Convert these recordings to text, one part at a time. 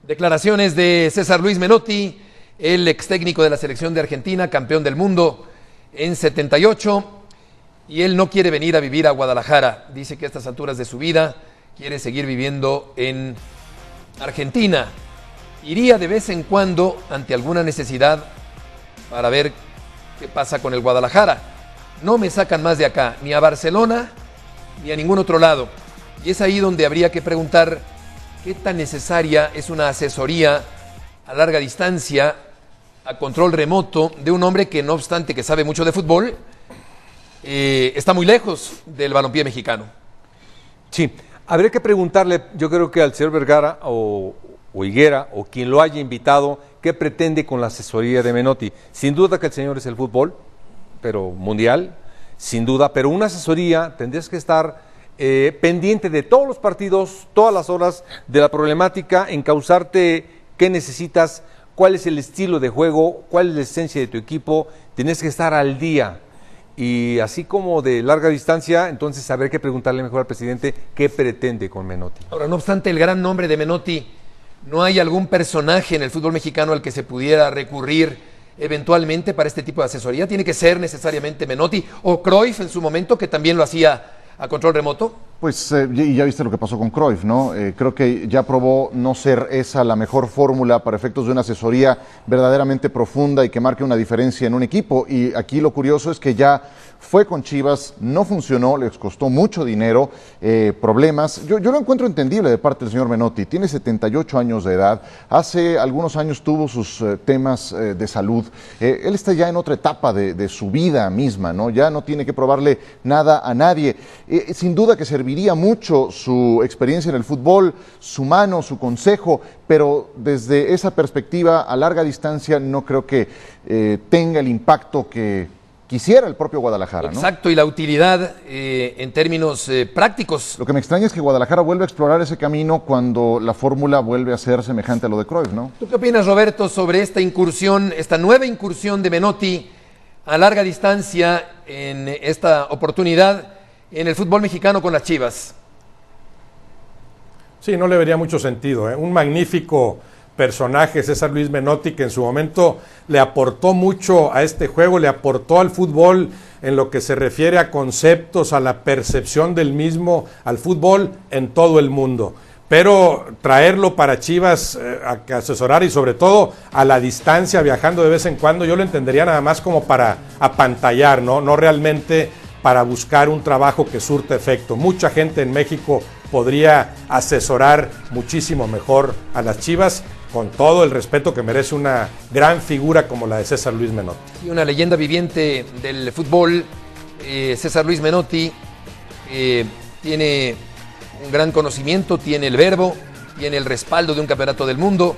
Declaraciones de César Luis Menotti, el ex técnico de la selección de Argentina, campeón del mundo en 78, y él no quiere venir a vivir a Guadalajara. Dice que a estas alturas de su vida quiere seguir viviendo en Argentina. Iría de vez en cuando ante alguna necesidad para ver qué pasa con el Guadalajara. No me sacan más de acá, ni a Barcelona, ni a ningún otro lado. Y es ahí donde habría que preguntar qué tan necesaria es una asesoría a larga distancia, a control remoto, de un hombre que, no obstante que sabe mucho de fútbol, está muy lejos del balompié mexicano. Sí, habría que preguntarle, yo creo que al señor Vergara o Higuera, o quien lo haya invitado, qué pretende con la asesoría de Menotti. Sin duda que el señor es el fútbol, pero mundial, sin duda, pero una asesoría tendrías que estar pendiente de todos los partidos, todas las horas, de la problemática, encauzarte qué necesitas, cuál es el estilo de juego, cuál es la esencia de tu equipo, tienes que estar al día. Y así como de larga distancia, entonces habría que preguntarle mejor al presidente qué pretende con Menotti. Ahora, no obstante el gran nombre de Menotti, ¿no hay algún personaje en el fútbol mexicano al que se pudiera recurrir eventualmente para este tipo de asesoría? ¿Tiene que ser necesariamente Menotti o Cruyff en su momento, que también lo hacía a control remoto? Pues ya viste lo que pasó con Cruyff, ¿no? Creo que ya probó no ser esa la mejor fórmula para efectos de una asesoría verdaderamente profunda y que marque una diferencia en un equipo. Y aquí lo curioso es que ya fue con Chivas, no funcionó, les costó mucho dinero, problemas. Yo lo encuentro entendible de parte del señor Menotti. Tiene 78 años de edad, hace algunos años tuvo sus temas de salud. Él está ya en otra etapa de su vida misma, ¿no? Ya no tiene que probarle nada a nadie. Sin duda que serviría mucho su experiencia en el fútbol, su mano, su consejo, pero desde esa perspectiva a larga distancia no creo que tenga el impacto que quisiera el propio Guadalajara, ¿no? Exacto, y la utilidad en términos prácticos. Lo que me extraña es que Guadalajara vuelve a explorar ese camino cuando la fórmula vuelve a ser semejante a lo de Cruyff, ¿no? ¿Tú qué opinas, Roberto, sobre esta incursión, esta nueva incursión de Menotti a larga distancia en esta oportunidad en el fútbol mexicano con las Chivas? Sí, no le vería mucho sentido, ¿eh? Un magnífico personaje, César Luis Menotti, que en su momento le aportó mucho a este juego, le aportó al fútbol en lo que se refiere a conceptos, a la percepción del mismo, al fútbol en todo el mundo. Pero traerlo para Chivas a que asesorar y sobre todo a la distancia, viajando de vez en cuando, yo lo entendería nada más como para apantallar, ¿no? No realmente para buscar un trabajo que surta efecto. Mucha gente en México podría asesorar muchísimo mejor a las Chivas, con todo el respeto que merece una gran figura como la de César Luis Menotti. Y una leyenda viviente del fútbol, César Luis Menotti, tiene un gran conocimiento, tiene el verbo, tiene el respaldo de un campeonato del mundo,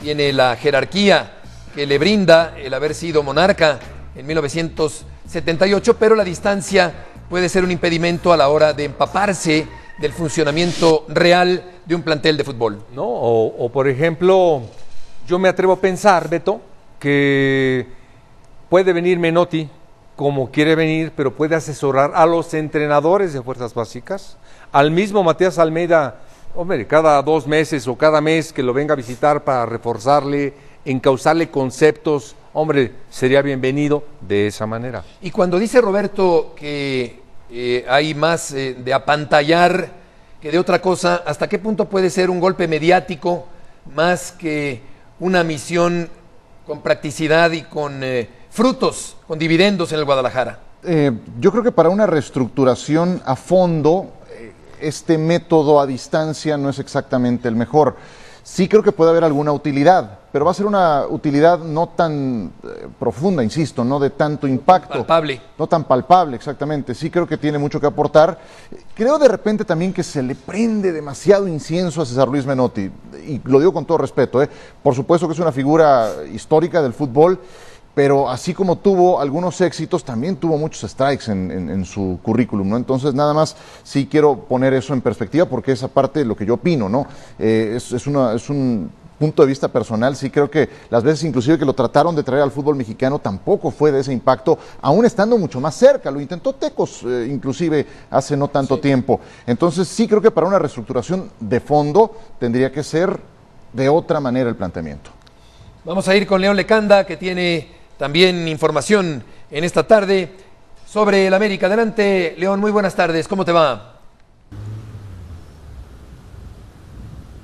tiene la jerarquía que le brinda el haber sido monarca en 1978, pero la distancia puede ser un impedimento a la hora de empaparse del funcionamiento real de un plantel de fútbol. ¿No? O por ejemplo, yo me atrevo a pensar, Beto, que puede venir Menotti como quiere venir, pero puede asesorar a los entrenadores de fuerzas básicas, al mismo Matías Almeida, hombre, cada 2 meses o cada mes que lo venga a visitar para reforzarle, encauzarle conceptos, hombre, sería bienvenido de esa manera. Y cuando dice Roberto que hay más de apantallar que de otra cosa, ¿hasta qué punto puede ser un golpe mediático más que una misión con practicidad y con frutos, con dividendos en el Guadalajara? Yo creo que para una reestructuración a fondo, este método a distancia no es exactamente el mejor. Sí creo que puede haber alguna utilidad, pero va a ser una utilidad no tan profunda, insisto, no de tanto impacto. Palpable. No tan palpable, exactamente. Sí creo que tiene mucho que aportar. Creo de repente también que se le prende demasiado incienso a César Luis Menotti, y lo digo con todo respeto, ¿eh? Por supuesto que es una figura histórica del fútbol, pero así como tuvo algunos éxitos, también tuvo muchos strikes en su currículum, ¿no? Entonces, nada más sí quiero poner eso en perspectiva, porque esa parte de lo que yo opino, ¿no? Es un punto de vista personal. Sí creo que las veces inclusive que lo trataron de traer al fútbol mexicano tampoco fue de ese impacto, aún estando mucho más cerca. Lo intentó Tecos inclusive hace no tanto tiempo. Entonces, sí creo que para una reestructuración de fondo tendría que ser de otra manera el planteamiento. Vamos a ir con León Lecanda, que tiene también información en esta tarde sobre el América. Adelante, León, muy buenas tardes, ¿cómo te va?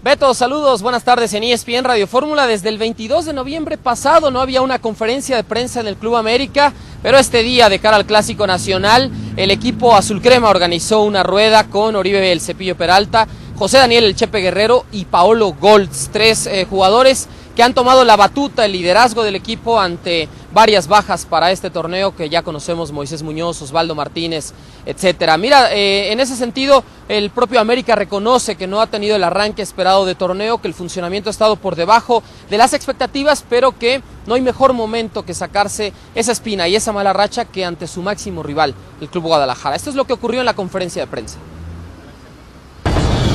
Beto, saludos, buenas tardes en ESPN Radio Fórmula. Desde el 22 de noviembre pasado no había una conferencia de prensa en el Club América, pero este día, de cara al Clásico Nacional, el equipo azul crema organizó una rueda con Oribe El Cepillo Peralta, José Daniel El Chepe Guerrero y Paolo Goltz, tres jugadores que han tomado la batuta, el liderazgo del equipo ante varias bajas para este torneo que ya conocemos: Moisés Muñoz, Osvaldo Martínez, etcétera. Mira, en ese sentido, el propio América reconoce que no ha tenido el arranque esperado de torneo, que el funcionamiento ha estado por debajo de las expectativas, pero que no hay mejor momento que sacarse esa espina y esa mala racha que ante su máximo rival, el Club Guadalajara. Esto es lo que ocurrió en la conferencia de prensa.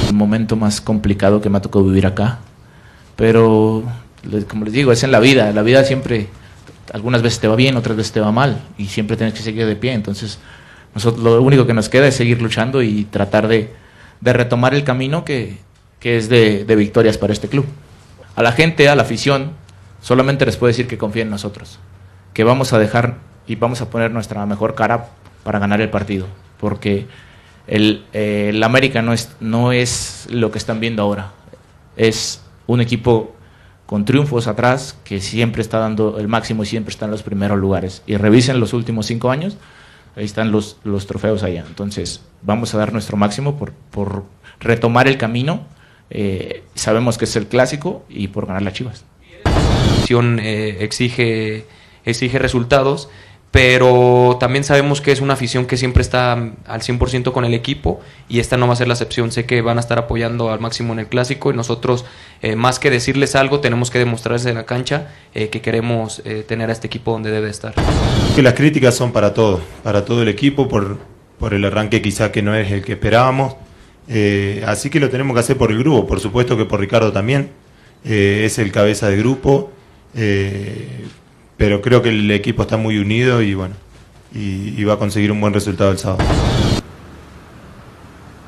El momento más complicado que me ha tocado vivir acá, pero como les digo, es en la vida siempre, algunas veces te va bien, otras veces te va mal, y siempre tienes que seguir de pie. Entonces nosotros lo único que nos queda es seguir luchando y tratar de retomar el camino que es de victorias para este club. A la gente, a la afición, solamente les puedo decir que confíen en nosotros, que vamos a dejar y vamos a poner nuestra mejor cara para ganar el partido, porque el América no es lo que están viendo ahora. Es un equipo con triunfos atrás, que siempre está dando el máximo y siempre está en los primeros lugares. Y revisen los últimos 5 años, ahí están los trofeos allá. Entonces vamos a dar nuestro máximo por retomar el camino. Sabemos que es el clásico y por ganar las Chivas. Exige resultados, pero también sabemos que es una afición que siempre está al 100% con el equipo, y esta no va a ser la excepción. Sé que van a estar apoyando al máximo en el clásico, y nosotros, más que decirles algo, tenemos que demostrarles en la cancha que queremos tener a este equipo donde debe estar. Que las críticas son para todo el equipo, por el arranque quizá que no es el que esperábamos, así que lo tenemos que hacer por el grupo, por supuesto que por Ricardo también, es el cabeza de grupo, pero creo que el equipo está muy unido y bueno, y va a conseguir un buen resultado el sábado.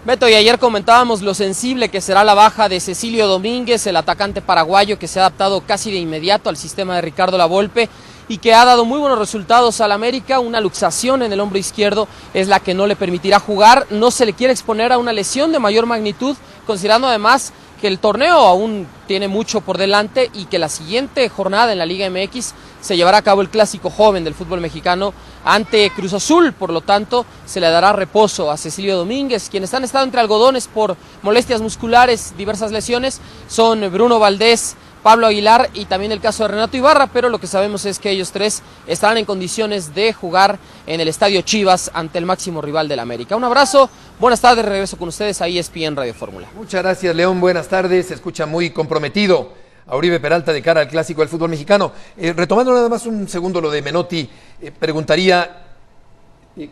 Beto, y ayer comentábamos lo sensible que será la baja de Cecilio Domínguez, el atacante paraguayo que se ha adaptado casi de inmediato al sistema de Ricardo Lavolpe y que ha dado muy buenos resultados al América. Una luxación en el hombro izquierdo es la que no le permitirá jugar. No se le quiere exponer a una lesión de mayor magnitud, considerando además que el torneo aún tiene mucho por delante y que la siguiente jornada en la Liga MX se llevará a cabo el clásico joven del fútbol mexicano ante Cruz Azul. Por lo tanto, se le dará reposo a Cecilio Domínguez. Quienes han estado entre algodones por molestias musculares, diversas lesiones, son Bruno Valdés, Pablo Aguilar y también el caso de Renato Ibarra, pero lo que sabemos es que ellos tres estarán en condiciones de jugar en el Estadio Chivas ante el máximo rival del América. Un abrazo, buenas tardes, regreso con ustedes a ESPN Radio Fórmula. Muchas gracias, León, buenas tardes. Se escucha muy comprometido a Oribe Peralta de cara al clásico del fútbol mexicano. Retomando nada más un segundo lo de Menotti, preguntaría,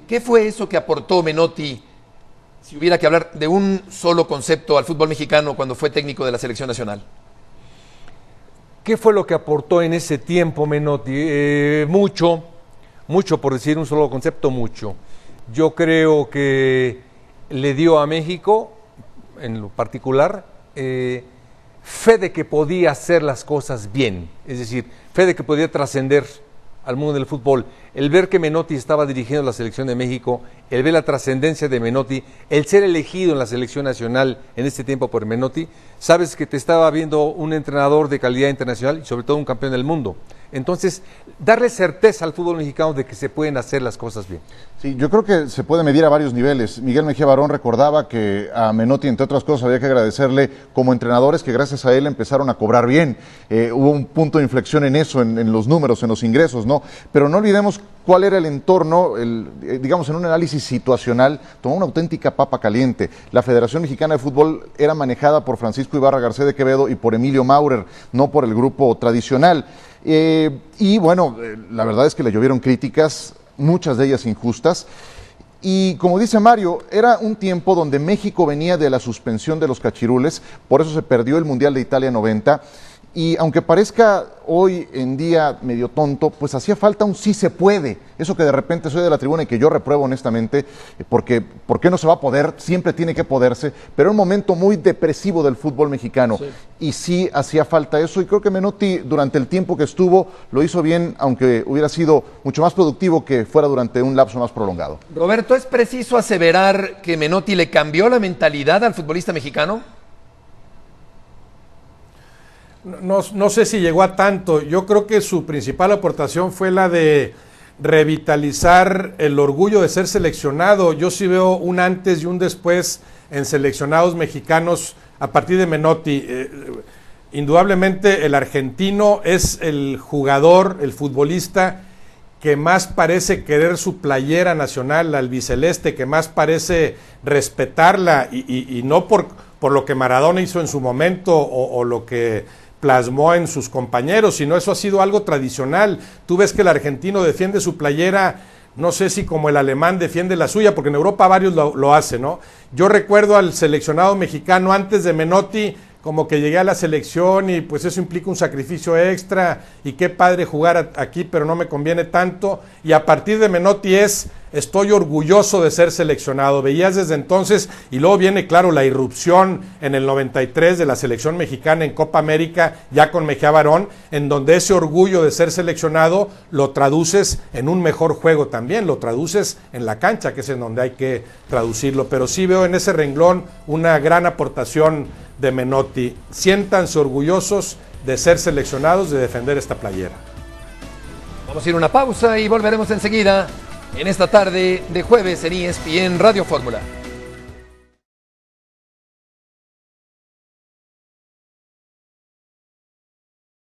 ¿qué fue eso que aportó Menotti, si hubiera que hablar de un solo concepto, al fútbol mexicano cuando fue técnico de la selección nacional? ¿Qué fue lo que aportó en ese tiempo Menotti? Mucho, por decir un solo concepto, mucho. Yo creo que le dio a México, en lo particular, fe de que podía hacer las cosas bien, es decir, fe de que podía trascender al mundo del fútbol. El ver que Menotti estaba dirigiendo la selección de México, el ver la trascendencia de Menotti, el ser elegido en la selección nacional en este tiempo por Menotti, sabes que te estaba viendo un entrenador de calidad internacional y sobre todo un campeón del mundo. Entonces, darle certeza al fútbol mexicano de que se pueden hacer las cosas bien. Sí, yo creo que se puede medir a varios niveles. Miguel Mejía Barón recordaba que a Menotti, entre otras cosas, había que agradecerle como entrenadores que gracias a él empezaron a cobrar bien. Hubo un punto de inflexión en eso, en los números, en los ingresos, ¿no? Pero no olvidemos cuál era el entorno, digamos, en un análisis situacional, tomó una auténtica papa caliente. La Federación Mexicana de Fútbol era manejada por Francisco Ibarra Garcés de Quevedo y por Emilio Maurer, no por el grupo tradicional. Y bueno, la verdad es que le llovieron críticas, muchas de ellas injustas. Y como dice Mario, era un tiempo donde México venía de la suspensión de los cachirules, por eso se perdió el Mundial de Italia 90. Y aunque parezca hoy en día medio tonto, pues hacía falta un sí se puede. Eso que de repente soy de la tribuna y que yo repruebo honestamente, porque ¿por qué no se va a poder? Siempre tiene que poderse, pero era un momento muy depresivo del fútbol mexicano. Sí. Y sí hacía falta eso, y creo que Menotti durante el tiempo que estuvo lo hizo bien, aunque hubiera sido mucho más productivo que fuera durante un lapso más prolongado. Roberto, ¿es preciso aseverar que Menotti le cambió la mentalidad al futbolista mexicano? No sé si llegó a tanto. Yo creo que su principal aportación fue la de revitalizar el orgullo de ser seleccionado. Yo sí veo un antes y un después en seleccionados mexicanos a partir de Menotti. Indudablemente el argentino es el jugador, el futbolista que más parece querer su playera nacional, la albiceleste, que más parece respetarla y no por lo que Maradona hizo en su momento o lo que plasmó en sus compañeros, sino eso ha sido algo tradicional. Tú ves que el argentino defiende su playera, no sé si como el alemán defiende la suya, porque en Europa varios lo hacen, ¿no? Yo recuerdo al seleccionado mexicano antes de Menotti, como que llegué a la selección y pues eso implica un sacrificio extra y qué padre jugar aquí, pero no me conviene tanto. Y a partir de Menotti estoy orgulloso de ser seleccionado. Veías desde entonces, y luego viene, claro, la irrupción en el 93 de la selección mexicana en Copa América, ya con Mejía Barón, en donde ese orgullo de ser seleccionado lo traduces en un mejor juego también, lo traduces en la cancha, que es en donde hay que traducirlo. Pero sí veo en ese renglón una gran aportación de Menotti. Siéntanse orgullosos de ser seleccionados, de defender esta playera. Vamos a ir a una pausa y volveremos enseguida en esta tarde de jueves en ESPN Radio Fórmula.